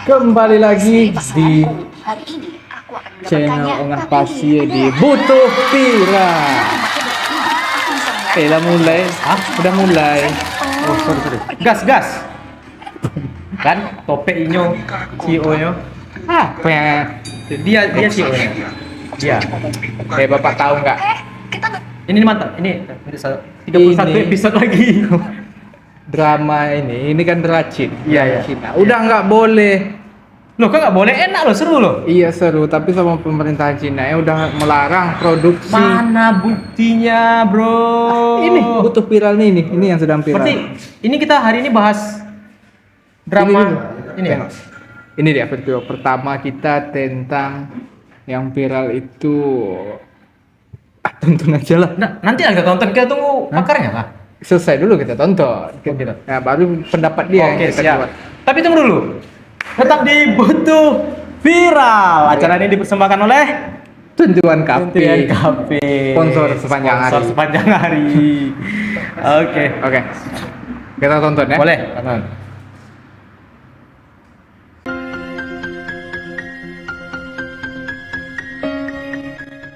Kembali lagi di channel Ongah Pasir di Butuh Viral. Udah mulai? Udah mulai. Oh, sorry. Gas. Kan topik inyo CEO-nya. Dia CEO-nya. Dia. Bapak tahu nggak? Ini mantap. Ini 31 episode lagi. Drama ini kan Dracin. Iya. Cina. Udah nggak boleh. Loh, kok nggak boleh? Enak loh, seru loh. Iya seru, tapi sama pemerintahan Cina ya udah melarang produksi. Mana buktinya, bro? Ini Butuh Viral nih, ini yang sedang viral. Berarti ini kita hari ini bahas drama ini ya. Ini dia video pertama kita tentang yang viral itu. Tonton aja lah. Nah, nanti agak tonton, kita tunggu pakarnya lah. Selesai dulu kita tonton. Gitu. Nah, baru pendapat dia yang Oke, kita siap. buat. Tapi tunggu dulu. Tetap di Butuh Viral. Acara ini dipersembahkan oleh Tuntuan Kafe. Sponsor sepanjang hari. Oke. Kita tonton ya. Boleh. Tonton.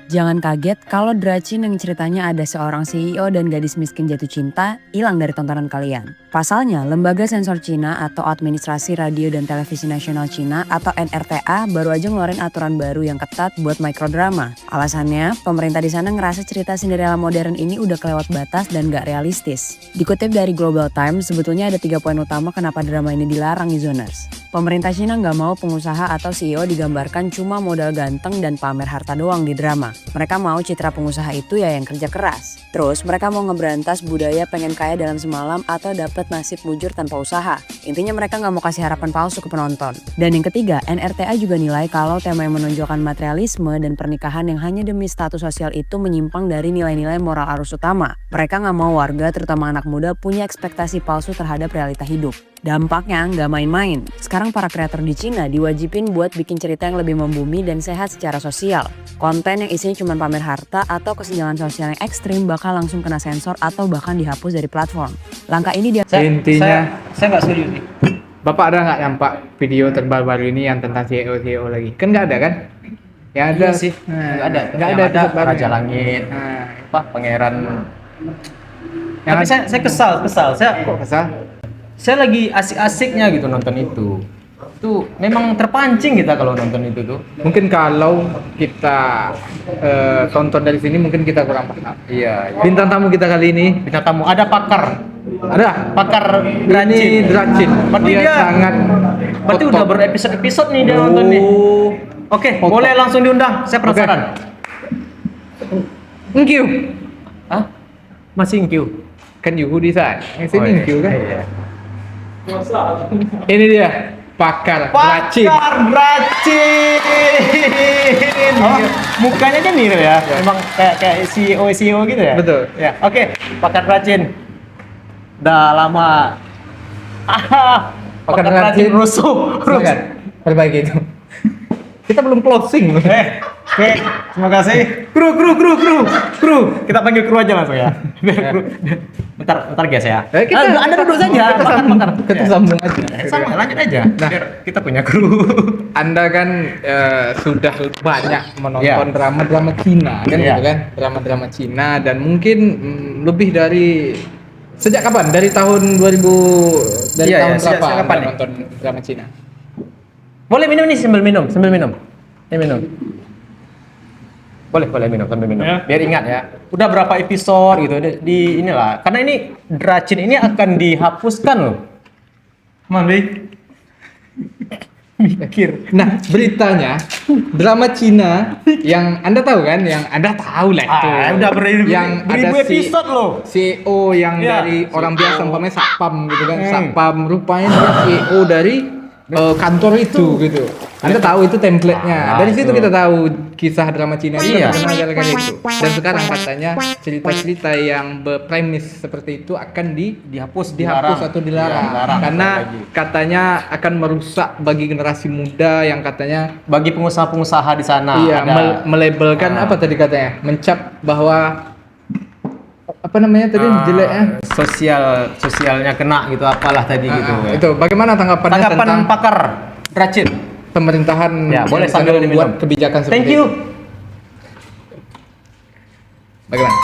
Jangan kaget kalau Dracin yang ceritanya ada seorang CEO dan gadis miskin jatuh cinta hilang dari tontonan kalian. Pasalnya, Lembaga Sensor Cina atau Administrasi Radio dan Televisi Nasional Cina atau NRTA baru aja ngeluarin aturan baru yang ketat buat microdrama. Alasannya, pemerintah di sana ngerasa cerita Cinderella modern ini udah kelewat batas dan gak realistis. Dikutip dari Global Times, sebetulnya ada 3 poin utama kenapa drama ini dilarang di Zoners. Pemerintah Cina nggak mau pengusaha atau CEO digambarkan cuma modal ganteng dan pamer harta doang di drama. Mereka mau citra pengusaha itu ya yang kerja keras. Terus mereka mau ngeberantas budaya pengen kaya dalam semalam atau dapat nasib mujur tanpa usaha. Intinya mereka nggak mau kasih harapan palsu ke penonton. Dan yang ketiga, NRTA juga nilai kalau tema yang menonjolkan materialisme dan pernikahan yang hanya demi status sosial itu menyimpang dari nilai-nilai moral arus utama. Mereka nggak mau warga, terutama anak muda, punya ekspektasi palsu terhadap realita hidup. Dampaknya nggak main-main. Sekarang para kreator di Cina diwajibin buat bikin cerita yang lebih membumi dan sehat secara sosial. Konten yang isinya cuma pamer harta atau kesenjangan sosial yang ekstrim bakal langsung kena sensor atau bahkan dihapus dari platform. Langkah ini dia Intinya, saya nggak setuju nih. Bapak ada nggak nampak video terbaru ini yang tentang CEO lah Kan nggak ada kan? Ya ada Iya sih. Nggak ada. Nggak Yang ada ada episode baru. Raja Langit. Nah, Pangeran. yang Tapi saya kesal. kok kesal? Saya lagi asik-asiknya gitu nonton itu. Itu memang terpancing kita kalau nonton itu tuh. Mungkin kalau kita tonton dari sini mungkin kita kurang paham. Iya. Bintang tamu kita kali ini Bintang tamu ada pakar Dracin. Ini Dracin. Berarti Dia dia sangat berarti udah berepisode-episode nih dia nonton nih. Oke, Hot boleh top. langsung diundang. Saya penasaran. Thank you. Hah? Masih Q. Kan you di sana. Sini you kan. Iya. Ini dia pakar Dracin. Dracin. Oh, mukanya kan mirip ya. Memang kayak CEO gitu ya. Betul. Ya, oke. Pakar Dracin. Udah lama. Pakar Dracin rusuh. Silakan. Perbaiki itu. Kita belum closing. Oke, terima kasih. Kru. Kita panggil kru aja langsung ya. Bentar guys ya. Anda duduk saja. Kita sambung aja. Sama, lanjut aja. Nah, Biar kita punya kru. Anda kan sudah banyak menonton Iya. drama-drama Cina kan Iya. gitu kan? Drama-drama Cina dan mungkin lebih dari sejak kapan? Dari tahun 2000 dari Iya, tahun iya, sejak berapa kapan Anda nih? nonton drama Cina? Boleh minum nih sambil minum. Ini minum. Boleh minum sambil minum. Ya. Biar ingat ya. Udah berapa episode gitu di inilah. Karena ini Dracin ini akan dihapuskan loh. Mandi. Mikir. Nah, beritanya drama Cina yang Anda tahu kan? Yang Anda tahu lah itu. Udah beribu yang ada episode loh. CEO yang Iya. dari orang biasa umpamanya satpam gitu kan. Hmm. Satpam rupanya dia CEO dari kantor itu gitu. Anda tahu itu template-nya. Dari situ kita tahu kisah drama Cina itu Iya. terkenal gara-gara itu. Dan sekarang katanya cerita-cerita yang berpremis seperti itu akan dihapus atau dilarang. Dilarang. Karena Lagi. katanya akan merusak bagi generasi muda yang katanya Bagi pengusaha-pengusaha di sana melabelkan apa tadi katanya? Mencap bahwa apa namanya tadi jeleknya? Sosialnya kena gitu, apalah tadi gitu. Ya. Itu bagaimana tanggapannya Tanggapan tentang pakar racin. pemerintahan Ya, boleh yang sambil sedang diminum. buat kebijakan seperti Thank you. itu? Bagaimana?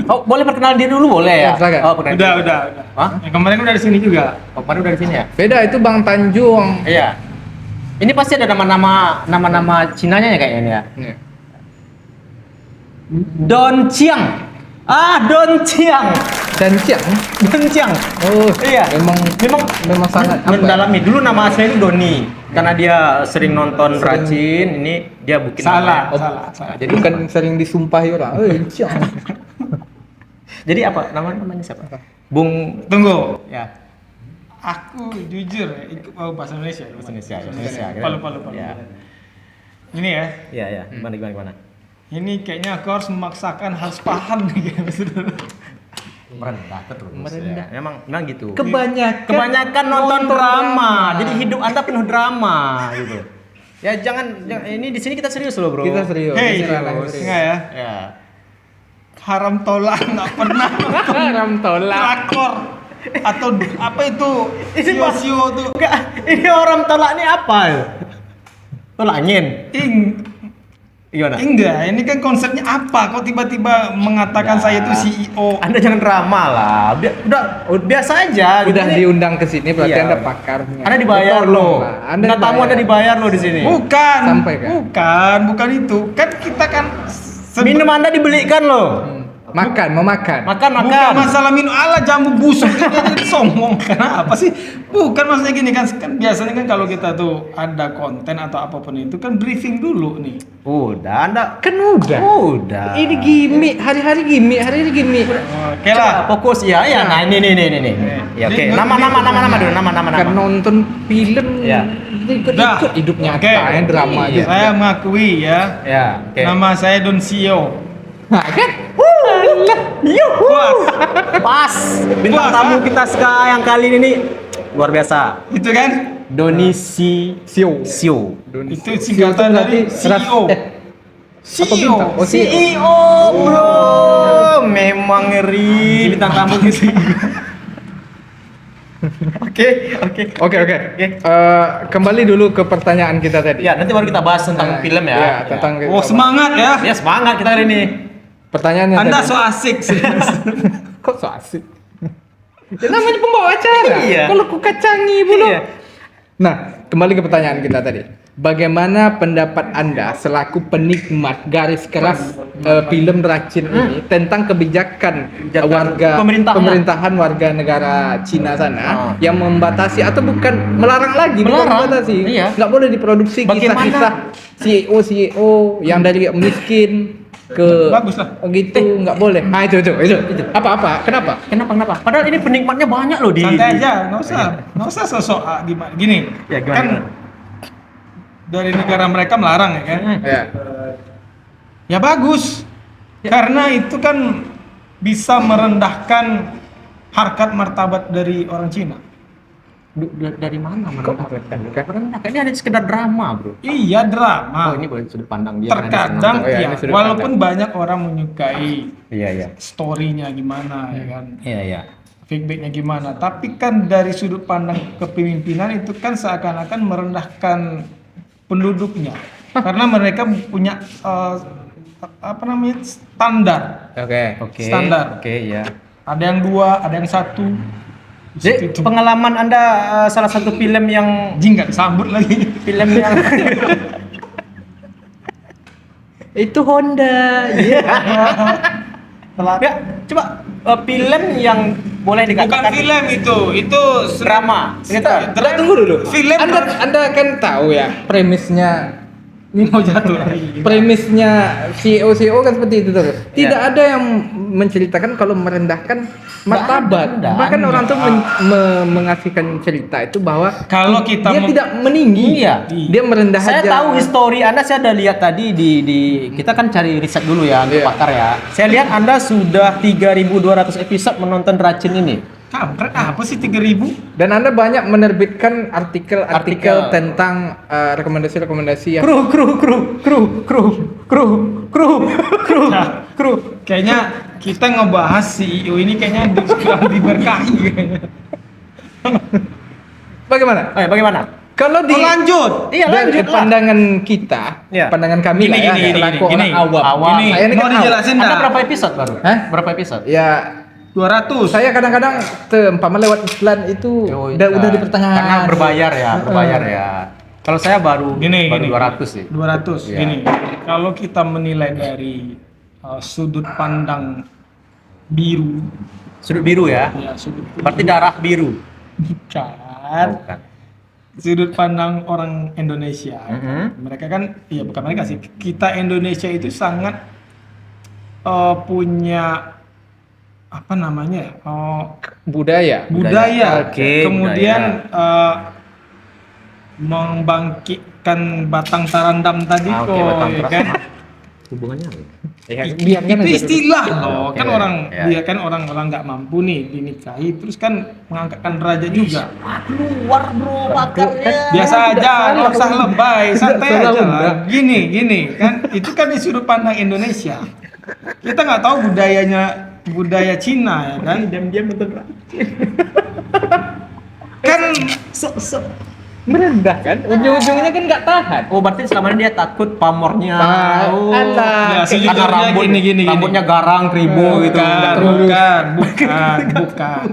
Oh, boleh perkenalan diri dulu boleh ya? Ya, silakan. Oh, perkenalan diri. Udah. Hah? Yang kemarin udah di sini juga. Oh, kemarin udah di sini ya? Beda itu Bang Tanjung. Iya. Ini pasti ada nama-nama Cinanya ya kayaknya ini ya. Nih. Don Chiang. Don Chiang. Dan siang. Don Chiang. Oh, Iya. memang sangat apa ya? mendalami. Dulu nama aslinya itu Doni. Karena dia sering nonton Racin, ini dia bikin Salah, namanya. salah. Jadi bukan sering disumpahi orang. Siang. Jadi apa namanya siapa? Bung Tunggu. ya. Aku jujur ya, ikut bahasa Indonesia. Indonesia. Palu. Ya. Ini ya. Iya. Gimana? Ini kayaknya aku harus memaksakan harus paham nih kayaknya, saudara. Merendah terus. Merendah. Ya. Memang gitu. Kebanyakan Nonton drama. Jadi hidup Anda penuh drama gitu. Ya jangan ini di sini kita serius loh, Bro. Kita serius. Hei, Kita serius. enggak ya? Ya. Haram tolak nggak pernah nonton Haram tolak. drakor atau apa itu Ini sio tuh Enggak, ini orang tolak ini apa? Tolak angin. Gimana? enggak, ini kan konsepnya apa? Kok tiba-tiba mengatakan Ya. saya itu CEO? Anda jangan drama lah. Udah biasa aja. Udah Ini- diundang ke sini berarti Iya. Anda pakarnya. Anda dibayar Tolong loh. lah. Anda tamu Anda dibayar loh di sini. Bukan, Sampai kan? bukan itu. Kan kita kan Minum Anda dibelikan loh. Mau makan. Makan. Bukan masalah minum ala jamu busuk ini sombong kenapa sih? Bukan maksudnya gini kan biasanya kan kalau kita tuh ada konten atau apapun itu kan briefing dulu nih. Udah, Anda Kan udah. udah. Ini gimmick, hari-hari gimmick. Oke lah. Fokus ya. Nah, ini. Ya oke. Ini- Nama dulu, nama. Kan nonton film. Ya. Ikut hidup nyata, Oke. ya, drama Iya. aja. Saya mengakui ya. Ya, oke. Nama saya Don Sio. Nah, kan? Puas. Pas. Bintang Puas, tamu ah? kita sekarang kali ini nih luar biasa. Itu kan? Doni Sio. Sio. Itu singkatan dari CEO. Apa bintang? Oh, CEO, bro. Memang ngeri bintang tamu gitu. Oke. Oke. Kembali dulu ke pertanyaan kita tadi. Ya, nanti baru kita bahas tentang film ya. Ya, tentang Oh semangat ya. Ya, semangat kita hari ini. pertanyaannya Anda tadi. so asik sih. Kok so asik? Ya namanya pembawa acara. Iya. Kalau ku kacangi bulu. Iya. Nah, kembali ke pertanyaan kita tadi. Bagaimana pendapat Anda selaku penikmat garis keras film Racin ini tentang kebijakan warga pemerintahan warga negara Cina sana yang membatasi atau bukan melarang lagi, bukan Melarang. membatasi. Iya. Nggak boleh diproduksi Bagaimana? kisah-kisah CEO yang dari miskin ke Bagus lah. gitu, nggak boleh. Nah itu. Apa? Kenapa? Kenapa? Padahal ini penikmatnya banyak loh di. Santai aja, nggak usah sosok gimana. Gini, Ya, gimana, kan gimana? dari negara mereka melarang ya kan? Ya. Ya bagus, karena itu kan bisa merendahkan harkat martabat dari orang Cina. Dari mana merendahkan? Merendahkan. Ini ada sekedar drama, bro. Iya drama. Oh, ini boleh sudut pandang dia. Terkadang Oh, ya, ya, ini sudut walaupun banyak orang menyukai Iya. story-nya gimana ya kan, Iya. feedbacknya gimana, tapi kan dari sudut pandang kepemimpinan itu kan seakan-akan merendahkan penduduknya, karena mereka punya apa namanya standar. Oke. Standar. Oke, ya. Ada yang 2, ada yang 1. Jadi pengalaman Anda salah satu film yang Jing nggak disambut lagi. film yang Itu Honda. Iya. ya, coba film yang boleh Bukan dikatakan film itu drama. Kita Nah, tunggu dulu. Film. Anda kan tahu ya premisnya. Ini mau jatuh lagi. Premisnya CEO kan seperti itu terus. Tidak ada yang menceritakan kalau merendahkan martabat. ada. Bahkan orang tuh mengasihkan cerita itu bahwa Kalau kita dia tidak meninggi. Iya. Dia merendah saya aja. tahu histori Anda, saya ada lihat tadi di kita kan cari riset dulu ya untuk Iya. pakar ya. Saya lihat Anda sudah 3.200 episode menonton Racin ini. Kampret apa sih 3.000? Dan Anda banyak menerbitkan artikel Artikel. tentang rekomendasi-rekomendasi yang Kru. Kru. Kayaknya kita ngebahas CEO ini kayaknya sudah diberkahi kayaknya. Bagaimana? Bagaimana? Kalau di lanjut. Iya, dari lanjut lah. pandangan kita, Iya. pandangan kami lah ya, selaku orang awam. Gini, Saya ini mau kan dijelasin Anda dah. berapa episode baru? Hah? Berapa episode? Ya, 200. saya kadang-kadang umpama lewat iklan itu udah di pertengahan. Karena berbayar ya. Kalau saya baru Gini. 200 sih. 200. Iya. Gini. Kalau kita menilai dari sudut pandang biru, Sudut biru ya. ya sudut Berarti darah biru. bukan. Bukan. Sudut pandang orang Indonesia. Mhm. Mereka kan, ya bukan mereka sih. Kita Indonesia itu sangat punya apa namanya? Budaya. Budaya. Oke, Kemudian membangkitkan batang tarandam tadi Oke, kok, batang ya teras. kan? Hubungannya apa? Ya, Itu biarkan aja dulu. istilah loh, Oke, kan orang ya. dia kan orang-orang nggak mampu nih dinikahi, terus kan mengangkatkan derajat juga. Keluar bro bakarnya. Biasa aja, nggak usah lebay, santai salah aja undang. lah. Gini kan, itu kan di sudut pandang Indonesia. Kita nggak tahu budaya Cina ya kan. Diam-diam nonton. Kan Merendah kan? Ujung-ujungnya kan nggak tahan. Oh berarti selama ini dia takut pamornya. Oh. ya, Karena sejujurnya gini. rambutnya garang kribo gitu. Bukan.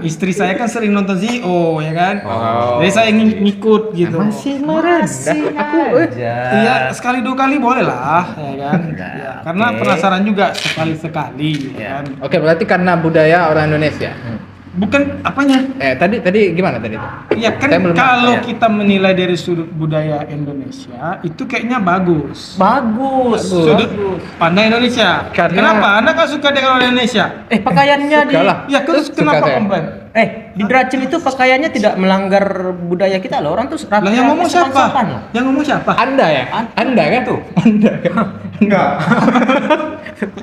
Istri saya kan sering nonton CEO ya kan. Oh. Jadi saya ngikut gitu. Masih merendah. Aku Iya, sekali dua kali boleh lah, ya kan? Ya, karena penasaran juga sekali-sekali, ya kan? Oke, berarti karena budaya orang Indonesia. Bukan apanya? Tadi gimana tadi? Ya kan Saya belum kalau nanya. kita menilai dari sudut budaya Indonesia, itu kayaknya bagus. Bagus. Sudut pandang Indonesia. Karena- Kenapa? Anda kan suka dengan orang Indonesia? Pakaiannya di Suka lah. Ya, terus Suka kenapa saya. komplain? di Dracin itu pakaiannya tidak melanggar budaya kita loh. Orang tuh Lah yang ngomong siapa? sopan-sopan loh. Yang ngomong siapa? Anda ya? Anda kan tuh? Anda kan? Enggak.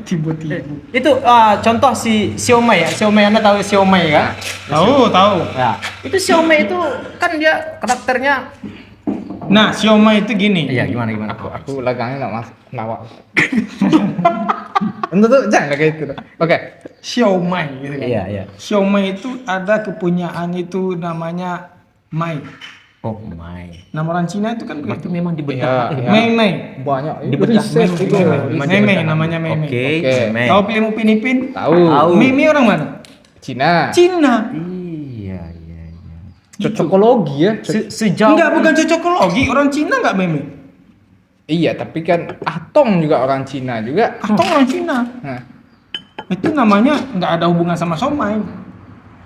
Tiba-tiba. Itu contoh si siomay ya. Siomay Anda tahu siomay kan? Tahu. Ya. Itu siomay itu kan dia karakternya. Nah, siomay itu gini. Iya gimana? Aku lagangnya nggak masuk nawak. Untuk tuh jangan kayak gitu. Oke. Siomay gitu kan. Iya. Siomay itu ada kepunyaan itu namanya Mai. Oh my. Nama orang Cina itu kan Berarti begitu. memang dibedah. Iya. Mei. Banyak. Di bedah. Riset itu. Mei namanya Mei. Oke. Oke. Mei. Tahu film Upin Ipin? Tahu. Mei orang mana? Cina. Cina. Iya. Cocokologi ya. Sejauh. Enggak, bukan cocokologi. Orang Cina enggak Mei. Iya, tapi kan Atong juga orang Cina juga. Atau orang Cina. Nah, Itu namanya enggak ada hubungan sama somai.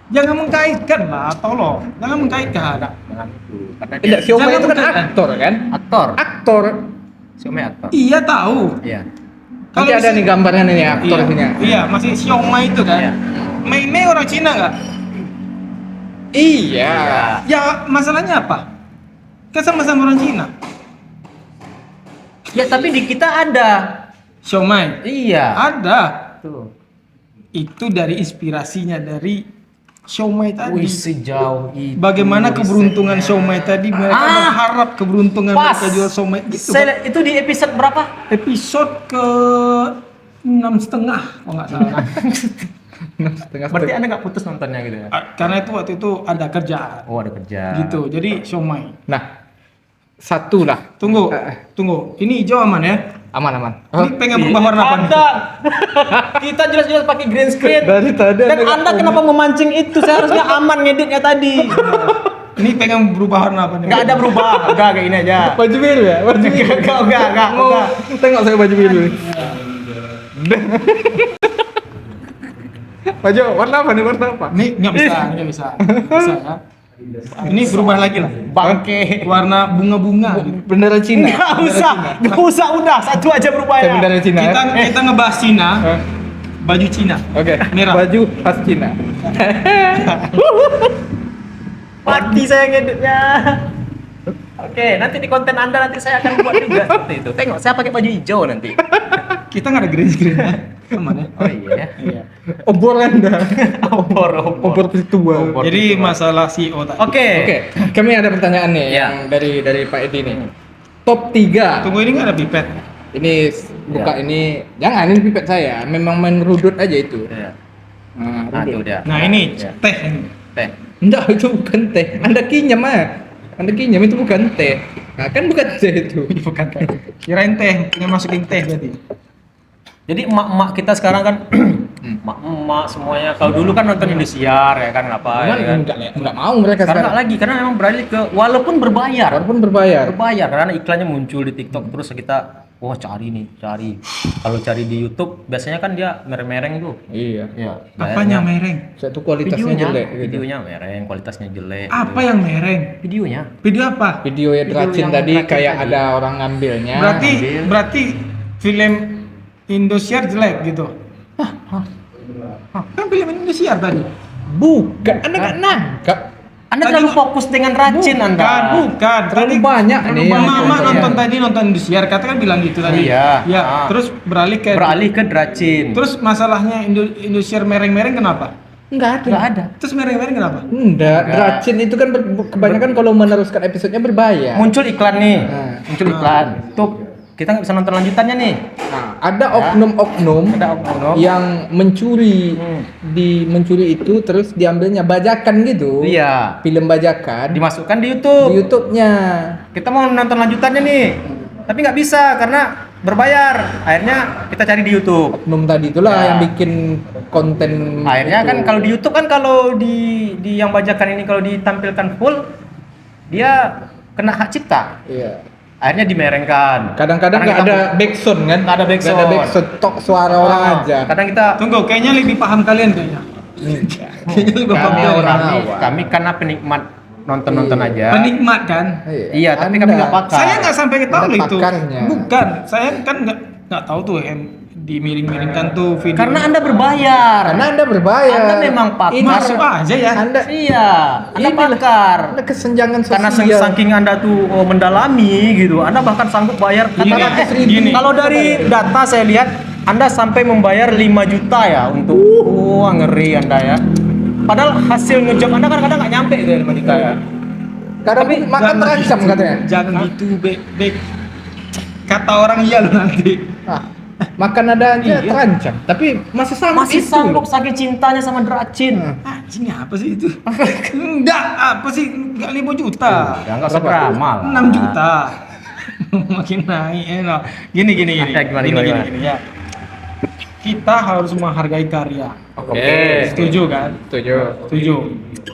Jangan mengkaitkan lah, tolong. Jangan mengkaitkan. Jangan itu. Karena dia tidak Xiaomi Jangan itu kan bukan. aktor kan? aktor. Aktor. Siomay aktor. Iya tahu. Iya. Nanti ada nih gambarnya nih aktor iya, ini. iya, masih Xiaomai itu kan. Iya. Mei orang Cina enggak? Iya. Ya masalahnya apa? Kan sama-sama orang Cina. Ya tapi di kita ada. Xiaomai Iya. ada. Tuh. Itu dari inspirasinya dari Xiaomai tadi. Wih sejauh itu. Bagaimana keberuntungan Xiaomai tadi, mereka berharap keberuntungan Pas. mereka jual Xiaomai gitu. Saya, itu di episode berapa? Episode ke 6,5 kalau nggak salah. Setengah Berarti Anda nggak putus nontonnya gitu ya? Karena itu waktu itu ada kerjaan Oh ada kerja. gitu. Jadi Xiaomai. Nah, satu lah. Tunggu. Ini hijau aman ya? Aman. Ini pengen berubah warna apa nih? Anda, kita jelas-jelas pakai green screen. Dari tadi Dan Anda kenapa memancing itu? Saya harusnya aman ngeditnya tadi. Ini pengen berubah warna apa nih? Nggak ada berubah. Enggak kayak ini aja. Baju biru ya? Baju biru. Enggak. Mau tengok saya baju biru. Baju warna apa nih? Warna apa? Ini nggak bisa. Bisa ya. Ini berubah lagi lah. Bangke. Warna bunga-bunga. gitu. Bendera Cina. Nggak usah, udah. Satu aja berubahnya. Bendera Cina. Kita Ya? kita ngebahas Cina. Eh, Baju Cina. Oke. Merah. Baju khas Cina. Mati saya ngeditnya. Oke, nanti di konten Anda nanti saya akan buat juga seperti itu. Tengok, saya pakai baju hijau nanti. Kita nggak ada green screen ya. Aman ya. Oh iya. Iya. Obor Anda. Obor. Obor ritual. Obor. Jadi masalah CEO tadi. Oke. Oke, kami ada pertanyaan nih Ya. yang dari Pak Edi nih. Top 3. Tunggu ini nggak ada pipet. Ini buka ini, jangan ini pipet saya, memang main rudut aja itu. Iya. Nah, Nah, itu rudut. dia. Nah ini Iya. teh ini. Teh. Enggak, itu bukan teh. Anda kinyam Anda kinyam itu bukan teh. Nah, kan bukan teh itu. Bukan teh. Kirain teh, yang masukin teh berarti. Jadi emak-emak kita sekarang kan emak-emak semuanya kalau dulu kan nonton Indosiar ya kan apa ya Cuman kan. enggak mau mereka Sekarang nggak sekarang. lagi karena memang beralih ke walaupun berbayar. Walaupun berbayar. Berbayar karena iklannya muncul di TikTok terus kita wah cari. Kalau cari di YouTube biasanya kan dia mereng-mereng tuh. Iya. Iya. Apanya mereng? Satu kualitasnya Videonya, jelek gitu. videonya mereng, kualitasnya jelek. Apa yang mereng? Videonya? Video apa? Video ya Video Dracin yang tadi Dracin kayak tadi. ada orang ngambilnya. Berarti film Indosiar jelek gitu. Kan film Indosiar tadi. Bukan, Anda nggak nangkap. Anda Tadi terlalu nggak- fokus dengan racin Anda. Bukan. Terlalu Tadi banyak nih yang Mama nontonnya. nonton Indosiar, kata kan bilang gitu tadi. Iya. Ya, Ah. terus beralih ke Beralih ke Dracin. Terus masalahnya Indosiar mereng-mereng kenapa? Enggak ada. nggak ada. Terus mereng-mereng kenapa? Enggak, Dracin itu kan kebanyakan kalau meneruskan episodenya berbayar. Muncul iklan nih. Nah. Muncul iklan. Tuh, kita nggak bisa nonton lanjutannya nih. Nah, ada oknum-oknum Ada oknum. yang mencuri Hmm. mencuri itu terus diambilnya bajakan gitu. Iya. Film bajakan Dimasukkan di YouTube. di YouTube-nya. Kita mau nonton lanjutannya nih. Tapi nggak bisa karena berbayar. Akhirnya kita cari di YouTube. Oknum tadi itulah Ya. yang bikin konten. Akhirnya itu. kan kalau di YouTube kan kalau di yang bajakan ini kalau ditampilkan full dia kena hak cipta. Iya. Akhirnya dimerengkan. Kadang-kadang Karena nggak kita- ada backsound kan? Nggak ada backsound. Nggak ada backsound, tok suara orang Ah, aja. Kadang kita Tunggu, kayaknya lebih paham kalian kayaknya. Kayaknya lebih paham Kami kalian. orang kami, awam. kami karena penikmat nonton aja. Penikmat kan? Iya, tapi kami nggak pakar. Saya nggak sampai tahu Ada itu. pakarnya. Bukan, saya kan nggak tahu tuh yang dimiring-miringkan tuh video. Karena Anda berbayar. Karena Anda berbayar. Anda memang pakar. Ini masuk aja ya. Anda Iya, Anda Inilah. pakar. Ada kesenjangan sosial. Karena saking Anda tuh mendalami gitu, Anda bahkan sanggup bayar Gini, katakan gini. kalau dari data saya lihat Anda sampai membayar 5 juta ya untuk wah ngeri Anda ya. Padahal hasil ngejob Anda kadang-kadang nggak nyampe itu 5 juta ya. Karena makan terancam katanya. Jangan gitu, Bek. Kata orang iya lo nanti. Ah, makan ada aja Iya. terancam. Tapi masih sanggup Masih itu. sanggup saking cintanya sama Dracin. Anjing apa sih itu? Enggak, apa sih? Enggak 5 juta. Ya nggak sedrama lah. 6 juta. Makin naik enak. Gini. Gimana? Ya. Kita harus menghargai karya. Oke. Setuju kan? Setuju.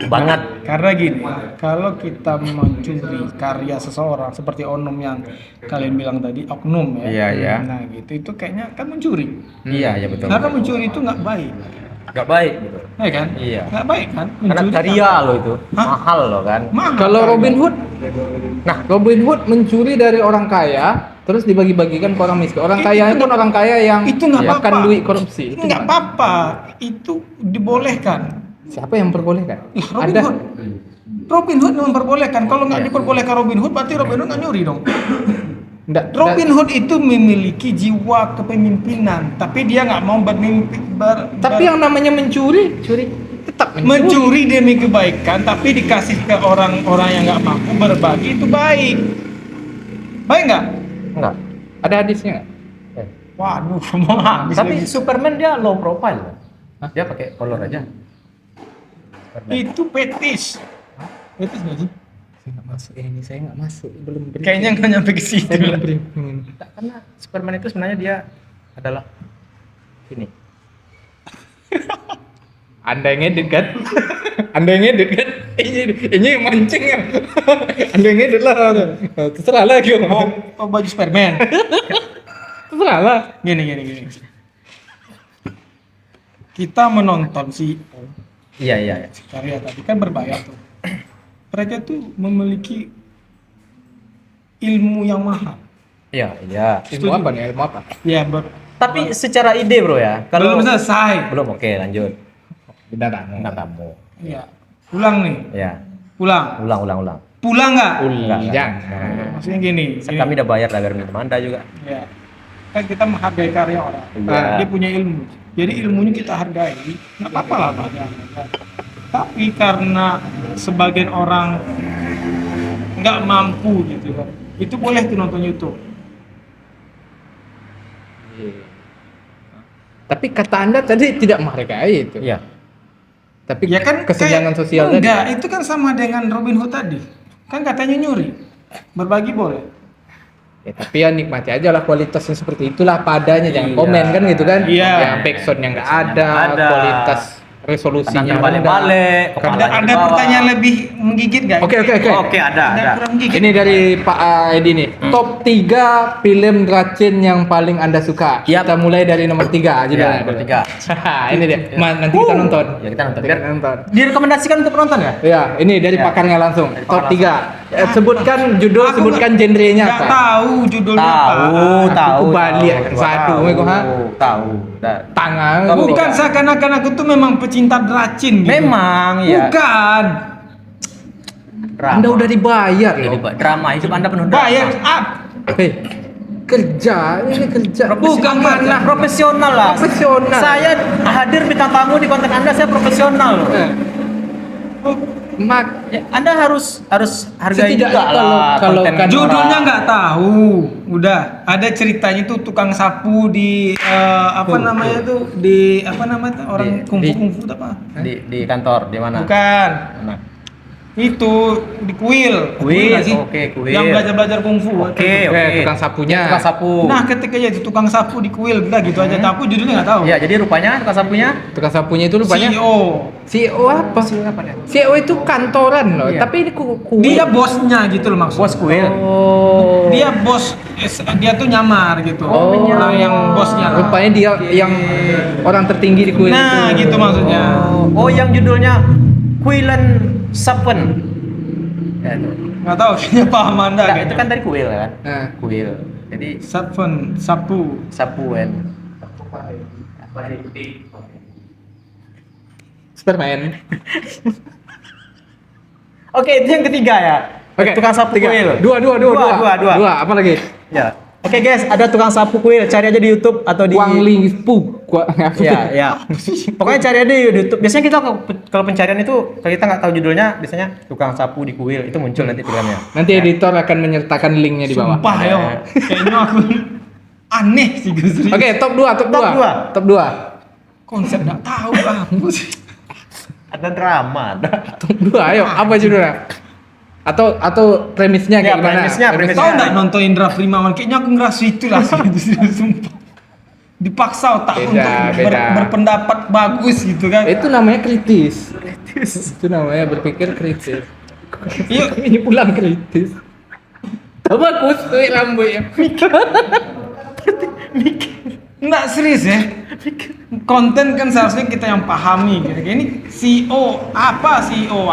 Banget. Karena gini, kalau kita mencuri karya seseorang seperti oknum yang kalian bilang tadi, oknum ya. Iya, iya. Nah, gitu itu kayaknya kan mencuri. Iya, ya betul. Karena mencuri itu nggak baik. Nggak baik gitu. Ya kan? Iya. Nggak baik kan? Karena Mencuri karya nggak loh itu. Hah? Mahal loh kan. mahal. Kalau karya. Robin Hood, nah Robin Hood mencuri dari orang kaya, terus dibagi-bagikan ke orang miskin. Orang Itu kaya pun nggak- orang kaya yang itu nggak makan apa-apa. duit korupsi. Itu Nggak apa-apa, itu dibolehkan. siapa yang memperbolehkan? Lah, Robin Hood. Robin Hood memperbolehkan. Kalau nggak diperbolehkan Robin Hood, berarti Robin Hood nggak nyuri dong. Nggak, Robin Hood itu memiliki jiwa kepemimpinan, tapi dia nggak mau bermimpi. tapi yang namanya mencuri, tetap mencuri demi kebaikan, tapi dikasih ke orang-orang yang nggak mampu berbagi itu baik. Baik nggak? Enggak. Ada hadisnya nggak? Waduh, mau habis Tapi lagi. Superman dia low profile loh. Dia pakai kolor aja. Itu fetis. Fetis nggak sih? Saya nggak masuk ini, saya nggak masuk, belum briefing. Kayaknya nggak nyampe ke situ. Saya belum lah. briefing. Tak, karena Superman itu sebenarnya dia adalah ini. Anda yang ngedit kan? Anda yang ngedit kan? Ini yang mancing ya. Anda yang ngedit lah. Terserah lah gitu. Oh, baju Superman. Terserah lah. Gini. Kita menonton si Iya. karya tadi kan berbayar tuh. Mereka tuh memiliki ilmu yang mahal. Iya. Ilmu apa nih? Ilmu apa? Ya, Tapi secara ide bro ya, belum kalau selesai. belum oke lanjut. Benda tamu. Enggak kamu. Iya. Pulang nih. Ya. Pulang. Ulang. Pulang nggak? Enggak. Jangan. Maksudnya gini. Kami udah bayar lah biar minum Anda juga. Ya. Kan kita menghargai karya orang. Iya. Nah, dia punya ilmu. Jadi ilmunya kita hargai. Nggak apa-apa lah banyak. Tapi karena sebagian orang nggak mampu gitu kan, itu boleh tuh nonton YouTube. Tapi kata Anda tadi tidak menghargai itu. Iya. Tapi Ya kan kesenjangan kayak- sosial tadi. enggak, itu kan sama dengan Robin Hood tadi. Kan katanya nyuri. Berbagi boleh. Ya, tapi ya nikmati aja lah kualitasnya seperti itulah padanya, jangan Iya. komen kan gitu kan. Iya. Yang backsoundnya nggak ada, ada. kualitas resolusinya Kadang terbalik-balik, rendah. kepala Ada di bawah. pertanyaan lebih menggigit nggak? Oke. Oke, ada. Kurang menggigit. Ini dari Pak Edi nih. Top 3 film Dracin yang paling Anda suka. Yap. Kita mulai dari nomor 3 aja. Iya, dulu. nomor 3. Ini dia. Nanti kita nonton. Ya, kita nonton. Kita nonton. Direkomendasikan untuk penonton ya? Ya, ini dari Ya. pakarnya langsung. Dari Top pakar 3. Sebutkan judul, Aku sebutkan genrenya nggak apa. tahu judulnya apa. Tahu. Aku balik akan satu, Meko, ha? Tahu. Tangan. Bukan seakan-akan aku tuh memang pecinta Dracin gitu. Memang ya. Bukan. Drama. Anda udah dibayar loh. Drama hidup Anda penuh drama. Bayar up. Hei, kerja, ini kerja. Bukan mana profesional lah. Profesional. Saya hadir bintang tamu di konten Anda, saya profesional loh. Mak, Ya, Anda harus hargai Setidaknya juga lah kalau konten kan Judulnya orang. nggak tahu. Udah ada ceritanya tuh tukang sapu di apa namanya tuh di apa namanya tuh, orang Di- kungfu apa? di kantor di mana? Bukan. Mana? Itu di kuil. Kuil, nggak sih? oke, kuil. Yang belajar kungfu. Oke. tukang sapunya. Tukang sapu. Nah, ketika itu tukang sapu di kuil, udah gitu aja. Tapi aku judulnya nggak tahu. Ya, jadi rupanya tukang sapunya Tukang sapunya itu rupanya CEO. CEO apa? CEO itu kantoran loh. Iya. Tapi ini kuil. Dia bosnya gitu loh maksudnya. bos kuil. Oh. Dia bos, dia tuh nyamar gitu. Oh. Orang yang bosnya lah. Rupanya dia yang orang tertinggi di kuil Nah, itu. gitu maksudnya. Oh, yang judulnya Kuilan Sapen. Ya, itu. Nggak tahu, kayaknya paham Anda Nah, kayaknya. itu kan dari kuil kan? Nah. Kuil. Jadi Sapen, sapu. sapuen. Superman. Oke, itu yang ketiga ya. Oke. Tukang sapu tiga. kuil. Dua. Dua. Apa lagi? Ya. Oke guys, ada tukang sapu kuil. Cari aja di YouTube atau di Wang Ling Pu. Ya, ya. Pokoknya cari aja di YouTube. Biasanya kita kalau pencarian itu kalau kita nggak tahu judulnya, biasanya tukang sapu di kuil itu muncul nanti filmnya. Nanti editor akan menyertakan linknya di bawah. Sumpah yo. Kayaknya aku aneh sih Gusri. Oke, top 2, top 2. Top dua. Top 2. Konsep nggak tahu apa sih. Ada drama, ada. Top 2, ayo. Apa judulnya? Atau premisnya Ya, kayak gimana? premisnya. Tahu nggak nonton Indra Primawan? Kayaknya aku ngerasa itu lah sih. Sumpah. Dipaksa otak Beda, untuk beda. berpendapat bagus gitu kan. Itu namanya kritis. Itu namanya berpikir kritis. Yuk, Ini pulang kritis. Bagus tuh rambutnya. nggak serius ya. Konten kan seharusnya kita yang pahami gitu. Ini CEO apa CEO?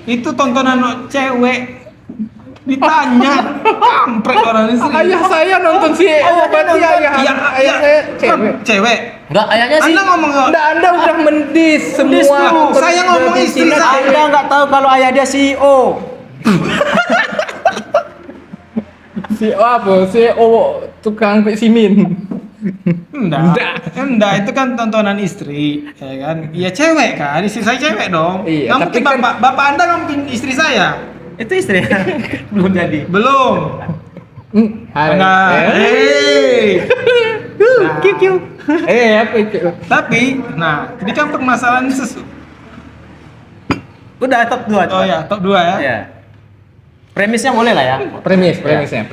Itu tontonan cewek ditanya kampret orang ini. Ayah saya nonton CEO, berarti ayah Iya, saya cewek. Cewek. Enggak, ayahnya sih. Anda ngomong Anda udah mendis Mendis semua. tuh. Saya ngomong Dari istri Cina, saya. Anda nggak tahu kalau ayah dia CEO. CEO apa? CEO tukang simin. Enggak, itu kan tontonan istri, ya kan? Iya cewek kan, istri saya cewek dong. Iya, Nggak tapi mungkin kan- bapak Anda nggak mungkin istri saya. Itu istri belum jadi. Belum. Hai. Enggak. Hey. QQ. Apa itu? Tapi, nah, ini kan permasalahan Udah top 2 Oh ya, top 2 ya. Ya. Premisnya boleh lah ya. Premisnya.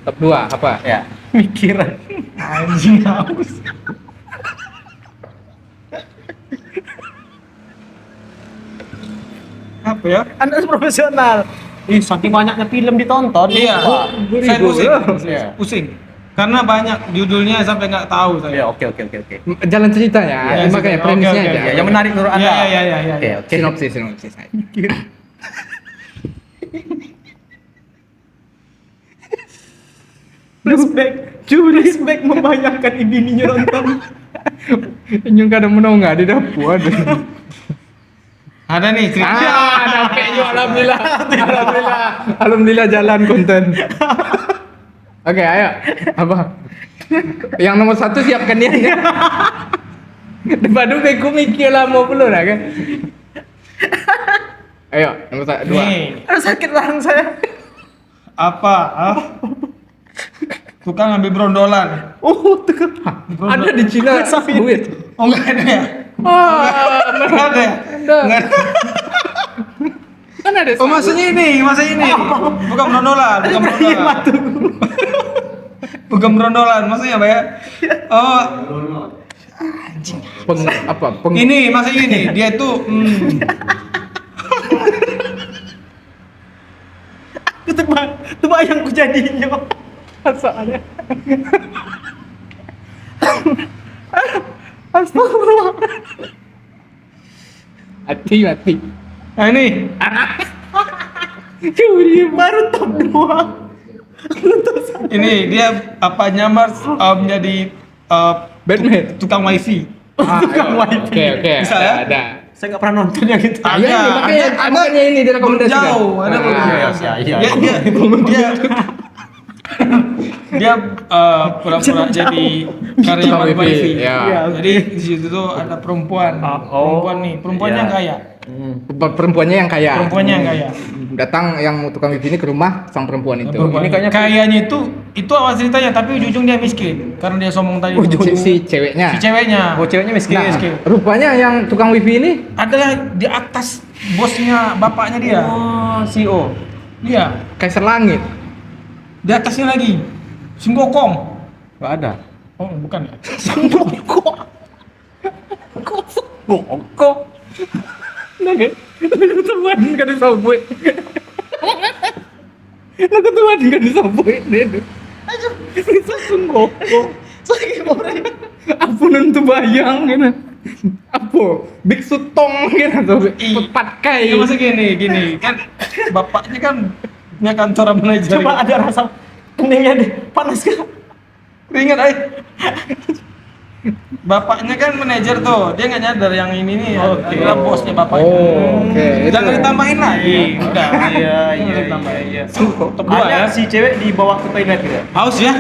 Top 2 apa? Ya. Mikiran. Anjing haus. Apa ya? Anda harus profesional. Ih, saking banyaknya film ditonton. Iya. Wah. Saya pusing. Iya. Pusing. Karena banyak judulnya sampai nggak tahu saya. Ya, oke. Jalan ceritanya, Iya, makanya oke, premisnya oke, aja. oke. Ya, yang menarik menurut Anda. Iya. Oke. Sinopsis. Flashback membayangkan bininya nonton. Yang kadang menonggak di dapur ada. Ada nih cerita. Dapet juga alhamdulillah. Alhamdulillah jalan konten. Oke, ayo. Apa? Yang nomor 1 siapkan dia. Baru aku mikir lama belum lah kan. Ayo, nomor 2. Nih, Aduh, sakit larang saya. apa? tukang ambil brondolan. Oh, ada di Cina duit. Oh enggak ada ya? Ah, Enggak ada ya? Ada. Enggak ada. Kan ada. Oh maksudnya ini. Bukan brondolan, bukan brondolan. Bukan brondolan, maksudnya apa ya? Oh, ini maksudnya ini, dia itu Itu bayang ku jadinya. Soalnya. Astagfirullah. Hati. nah ini Curi Baru top 2. ini dia apa nyamar menjadi Batman. tukang wifi. Tukang wifi. Oke. Bisa ya? Ada. Saya nggak pernah nonton yang itu. Makanya ini direkomendasikan. Jauh, ada Nah, Iya. Dia pura-pura jadi karyawan Tukang wifi. wifi, ya. Jadi di situ tuh ada perempuan. Perempuannya Iya. kaya. Perempuannya yang kaya. Perempuannya yang kaya. Datang yang tukang wifi ini ke rumah sang perempuan itu. Ini kayaknya kayanya itu awal ceritanya, tapi ujung dia miskin karena dia sombong tadi. Si ceweknya. Si ceweknya. Oh, ceweknya miskin. Nah, miskin. rupanya yang tukang wifi ini Adalah di atas bosnya bapaknya dia. Oh, CEO. Dia Kaisar Langit. di atasnya lagi. Singgokong. Nggak ada. Oh, bukan ya? Bokok. Nggak ketemuan kan di subway. Nggak ketemuan kan di subway. Bisa sungguh. Apa nentu bayang gitu. Apa? Biksu tong gitu. Patkai. Iya, maksudnya gini kan bapaknya kan punya kantor manajer. Coba ada rasa keningnya deh. Panas kan? Ingat bapaknya kan manajer tuh, dia nggak nyadar yang ini nih adalah bosnya bapaknya. Oke. Jangan ditambahin lagi. Udah. Iya. Top 2 ya. Ada si cewek dibawa ke toilet gitu. Haus ya?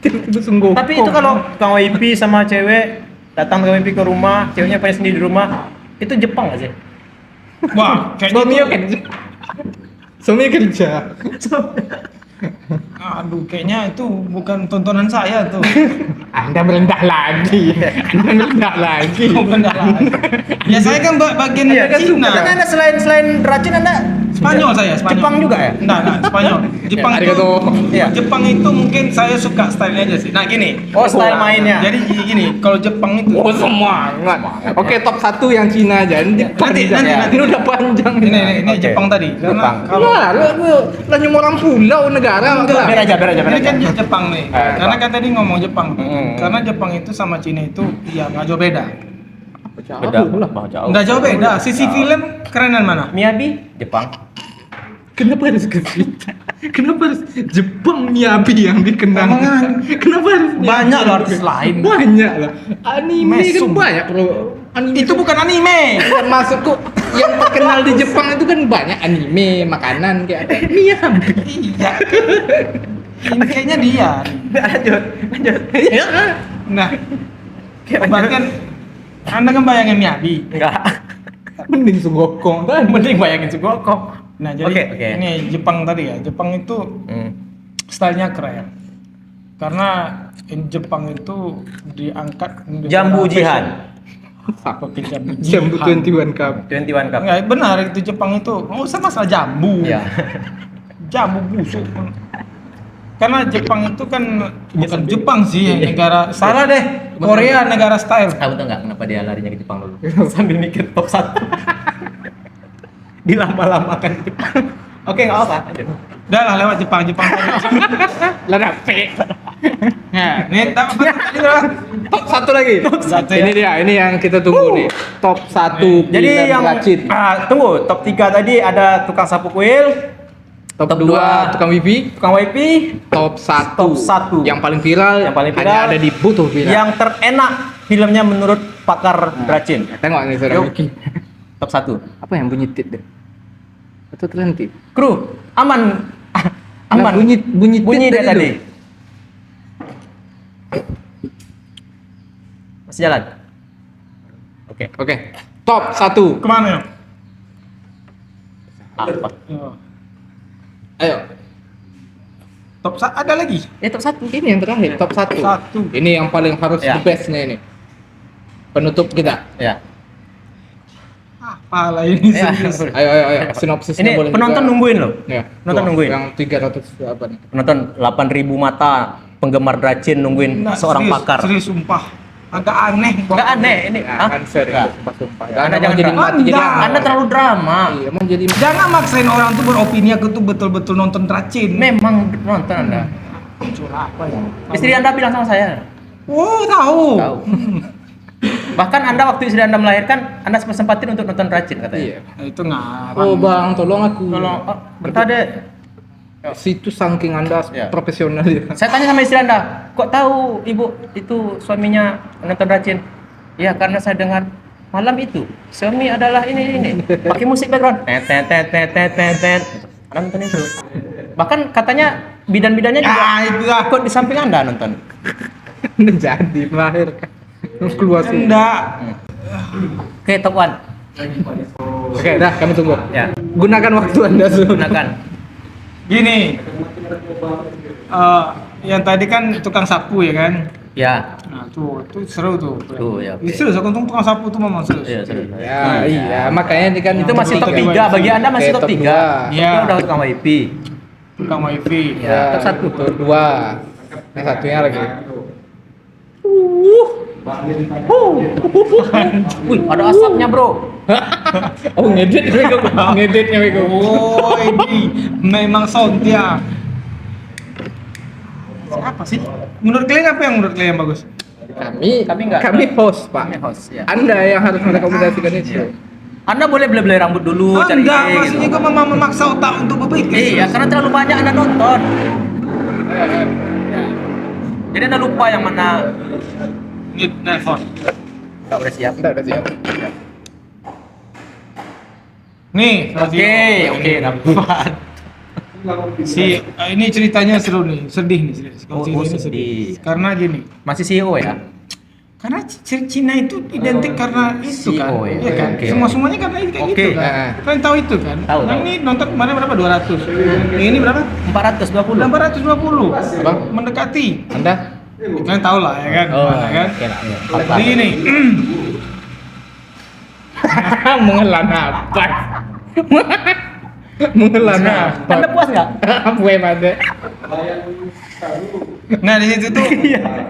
Tiba-tiba sungguh. Tapi itu kalau tukang wifi sama cewek datang tukang wifi ke rumah, ceweknya punya sendiri di rumah, itu Jepang nggak sih? Wah, Suaminya kayaknya kerja. Suaminya kerja. aduh, kayaknya itu bukan tontonan saya tuh. Anda merendah lagi. Ya saya kan bagian Cina. Kan Anda selain racun Anda Spanyol saya, Spanyol. Jepang juga ya? Enggak, Spanyol. Jepang itu, arigato. Iya. Jepang itu mungkin saya suka stylenya aja sih. Nah gini. Oh, style mainnya. Jadi gini, kalau Jepang itu. Oh semangat. Oke, top 1 yang Cina aja. Ini Nanti. ini udah panjang. Ini Oke. Jepang tadi. Karena Jepang. kalau lah nyum orang pulau negara. Biar aja. ini kan Jepang nih. Karena kan tadi ngomong Jepang. Mm. Karena Jepang itu sama Cina itu ya nggak jauh beda. Beda pula, jauh. Nggak jauh beda. Sisi film kerenan mana? Miyabi, Jepang. Kenapa harus ke situ? Kenapa harus Jepang Miyabi yang dikenang? Kenapa harus Banyak loh artis lain. Banyak lah. Anime kan Mesum. banyak bro. Anime Itu bukan anime. maksudku yang terkenal di Jepang itu kan banyak anime, makanan kayak ada Miyabi. Iya. Ini kayaknya dia. Lanjut. Ya. Nah, bahkan Anda kan bayangin Miyabi. Enggak. Mending Sugokong kan. Mending bayangin Sugokong. Nah, jadi Oke. ini Jepang tadi ya. Jepang itu stylenya keren. Karena Jepang itu diangkat Jambu Jihan. Pakai jambu Jambu Jihan. 21 Cup. 21 Cup. Enggak, benar itu Jepang itu. Oh, sama masalah jambu. Iya. Jambu busuk. Karena Jepang itu kan bukan Jepang sih, negara salah deh. Korea negara style. Tahu tuh nggak kenapa dia larinya ke Jepang dulu? Sambil mikir top 1. Dilama-lamakan di Jepang. Oke, nggak apa-apa. Lanjut. Udah lah lewat Jepang. Lah dapet. Nah, ini tadi berapa? Top 1 lagi. Satu Ini ya. dia, ini yang kita tunggu nih. Top 1 Jadi yang racun. tunggu, top 3 tadi ada tukang sapu kuil, Top top 2 dua. tukang wifi. tukang wifi, Top 1 Top satu. yang paling viral. Yang paling hanya viral. ada di butuh viral. yang terenak filmnya menurut pakar racun. Tengok nih saudara Yuk. Miki. Top 1. Apa yang bunyi tit deh? Atau terhenti? Kru, aman. Nah, Aman. bunyi tit dari tadi. dulu. Masih jalan. Oke. Oke. Top 1. Kemana ya? Apa? Oh. Ayo. Ada lagi? Top 1. Ini yang terakhir, top 1. Satu. Ini yang paling harus Ya. the bestnya ini. Penutup kita. Ya. Apalah ini Ya. Ayo, serius. ayo, sinopsisnya Ini boleh penonton juga. nungguin loh. Ya. Penonton Tuh, nungguin. Yang 300 apa nih? Penonton 8.000 mata penggemar Dracin nungguin Nggak, seorang serius, pakar. Serius sumpah. Agak aneh. Enggak aneh ini. Ya, Hah? kan serius, Nggak. sumpah. Anda Anda mau jangan jadi drama. mati jadi apa? Anda terlalu drama. Iya, mau jadi Jangan maksain orang tuh beropini aku tuh betul-betul nonton Dracin. Memang nonton Anda. Curah apa ya? Istri Anda bilang sama saya. Oh, tahu. Tahu. Bahkan Anda waktu istri Anda melahirkan, Anda sempat-sempatin untuk nonton Dracin katanya. Iya. Nah, itu ngarang. Oh, Bang, tolong aku. Tolong, oh, bentar deh. Situ saking Anda Ya. profesional ya. Saya tanya sama istri Anda, kok tahu ibu itu suaminya nonton Dracin? Ya karena saya dengar malam itu suami adalah ini pakai musik background. Tet tet tet tet tet tet tet. Anda nonton itu. Bahkan katanya bidan-bidannya juga itu lah. ikut di samping Anda nonton. Udah jadi melahirkan. Keluar sih. Enggak. Oke, top 1. Oke, dah kami tunggu. Ya, Gunakan waktu Anda semua. gunakan. Gini. Yang tadi kan tukang sapu ya kan? Ya. Nah, tuh seru tuh. Tuh, ya, oke. Serius, aku tukang sapu tuh memang serius. Iya, serius. Ya, iya, makanya ini kan Itu masih top 3. Bagi Anda masih top 3. Iya. Udah tukang WiFi. Tukang wifi. Ya, top 1. Top 2. Yang satunya lagi. Wih, ada asapnya, Bro. Oh, ngedit Bego. Ngeditnya Bego. Oh, ini memang Sontia. Siapa sih? Menurut kalian apa yang menurut kalian bagus? Kami nggak. Kami host, Pak. Kami host, ya. Anda yang harus merekomendasikan itu. Anda boleh beli-beli rambut dulu, cari Enggak, ide maksudnya gitu. gue memang memaksa otak untuk berpikir. Iya, karena terlalu banyak Anda nonton. Jadi Anda lupa yang mana. Ini telepon. Enggak udah siap. Udah siap. Nih, Oke, dapat. Ini ceritanya seru nih, sedih nih serius. Oh, Ceritanya sedih. Karena gini, Masih CEO ya? karena Cina itu identik karena itu kan, CEO ya? iya kan? Oke. Semuanya karena itu kayak Oke. gitu kan. Nah. Kalian tahu itu kan? Tahu, Nah, tahu. ini nonton kemarin berapa? 200. Ini berapa? 420. 420. Apa? Mendekati. Anda? Kalian tahu lah ya kan? Gimana kan? oke lah. Jadi ini, Mengelan apa? Mengelan apa? Anda puas nggak? Apa yang ada? nah di situ tuh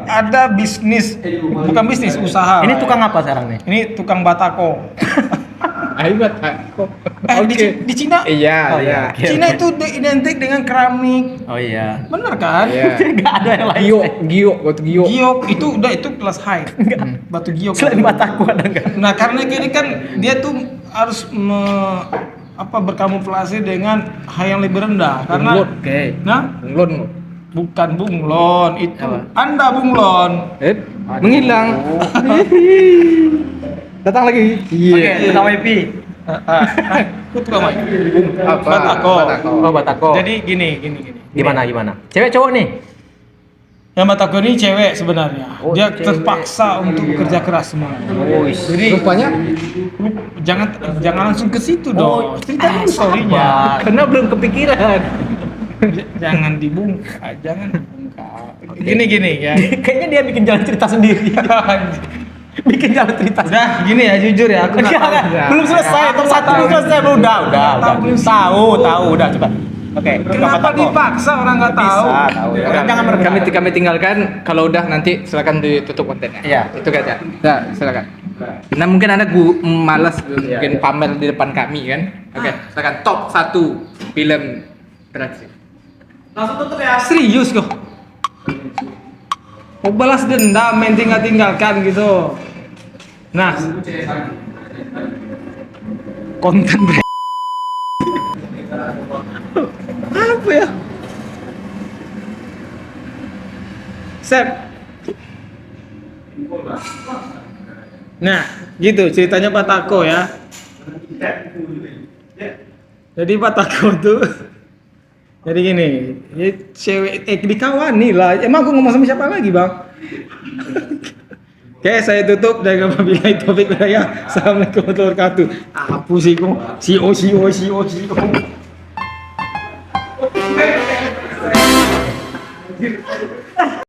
ada bisnis, bukan bisnis, usaha. Ini tukang apa sekarang nih? Ini tukang batako. Ayo batako. Di Cina, Iya, Oh, iya. iya. Cina itu identik dengan keramik, Oh iya. bener kan? Iya. Nggak ada yang lain. Giok, batu giok. Giok itu udah itu kelas high. Batu giok. Selain mataku ada nggak? Nah karena ini kan dia tuh harus berkamuflase dengan hal yang lebih rendah karena Bunglon. Oke. nah Bunglon. bukan bunglon itu Apa? Anda bunglon. Menghilang. Datang lagi. Oke, tukang WiFi. Aku tukang main. Apa? Batako. Oh, Batako. Jadi gini. Gimana? Cewek cowok nih? Yang Batako ini cewek sebenarnya. Oh, Dia cewek. terpaksa untuk bekerja keras semua. Oh, Jadi Rupanya jangan langsung ke situ Oh, dong. Cerita story-nya. karena belum kepikiran. Jangan dibungkak, jangan dibungkak. Gini ya. Kayaknya dia bikin jalan cerita sendiri. Bikin jalan cerita. Udah gini ya jujur ya aku nggak tahu. Enggak, belum selesai. Top 1 belum selesai. Udah. Tahu, udah coba. Oke, Kenapa dipaksa orang nggak tahu? Bisa, tahu ya. Udah, Jangan merendah. kami tinggalkan. Kalau udah nanti silakan ditutup kontennya. Iya. Itu aja. Nah, silakan. Nah mungkin anda malas bikin pamer di depan kami kan? Oke, silakan top 1 film Dracin. Langsung tutup ya. Serius kok. Mau balas dendam main tinggalkan gitu. Nah. Konten apa ya? Sep. Nah, gitu ceritanya Batako ya. Jadi Batako tuh jadi gini, ini cewek dikawani lah. Emang aku ngomong sama siapa lagi, Bang? Oke, saya tutup dari wabillahi taufik wal hidayah. Assalamualaikum warahmatullahi wabarakatuh. Apa sih kok? CEO.